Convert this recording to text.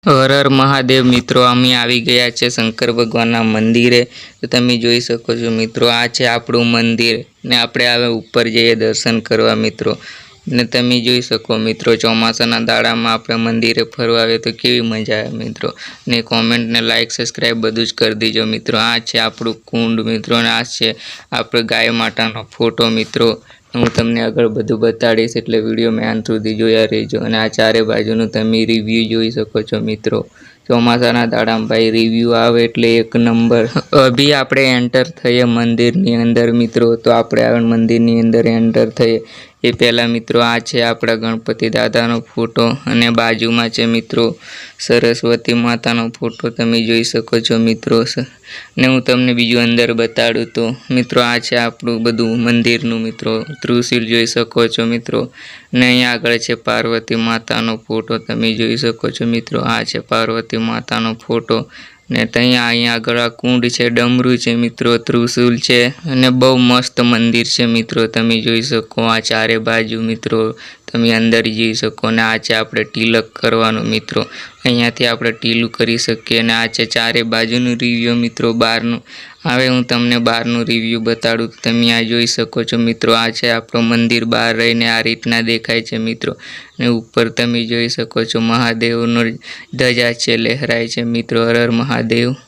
હર હર મહાદેવ મિત્રો, અમે આવી ગયા છે શંકર ભગવાનના મંદિરે। તો તમે જોઈ શકો છો મિત્રો, આ છે આપણું મંદિર ને આપણે હવે ઉપર જઈએ દર્શન કરવા મિત્રો। ને તમે જોઈ શકો મિત્રો, ચોમાસાના દાડામાં આપણે મંદિરે ફરવા આવે તો કેવી મજા આવે મિત્રો। ને કોમેન્ટ ને લાઈક સબસ્ક્રાઈબ બધું જ કરી દીજો મિત્રો। આ છે આપણું કુંડ મિત્રો, ને આ છે આપણે ગાય માતાનો ફોટો મિત્રો। હું તમને આગળ બધું બતાડીશ, એટલે વિડીયોમાં અંત સુધી જોયા રહેજો। અને આ ચારે બાજુનું તમે રિવ્યૂ જોઈ શકો છો મિત્રો। ચોમાસાના દાડામાં ભાઈ રિવ્યૂ આવે એટલે એક નંબર। અભી આપણે એન્ટર થઈએ મંદિરની અંદર મિત્રો। તો આપણે આ મંદિરની અંદર એન્ટર થઈએ એ પહેલાં મિત્રો, આ છે આપણા ગણપતિ દાદાનો ફોટો, અને બાજુમાં છે મિત્રો સરસ્વતી માતાનો ફોટો તમે જોઈ શકો છો મિત્રો। ને હું તમને બીજું અંદર બતાડું તો મિત્રો, આ છે આપણું બધું મંદિરનું મિત્રો ત્રિશૂળ જોઈ શકો છો મિત્રો। ને અહીંયા આગળ છે પાર્વતી માતાનો ફોટો તમે જોઈ શકો છો મિત્રો। આ છે પાર્વતી માતાનો ફોટો, ને અહીંયા આગળ આ કુંડ છે, ડમરું છે મિત્રો, ત્રિશૂળ છે, અને બહુ મસ્ત મંદિર છે મિત્રો। તમે જોઈ શકો આ ચારે બાજુ મિત્રો, તમે અંદર જઈ શકો। ને આ છે આપણે તિલક કરવાનું મિત્રો, અહીંયાથી આપણે ટીલું કરી શકીએ। અને આ છે ચારે બાજુનું રિવ્યૂ મિત્રો બહારનું। હવે હું તમને બહારનું રિવ્યૂ બતાડું, તમે આ જોઈ શકો છો મિત્રો। આ છે આપણું મંદિર બહાર રહીને આ રીતના દેખાય છે મિત્રો। ને ઉપર તમે જોઈ શકો છો મહાદેવનો ધજા છે, લહેરાય છે મિત્રો। હર હર મહાદેવ।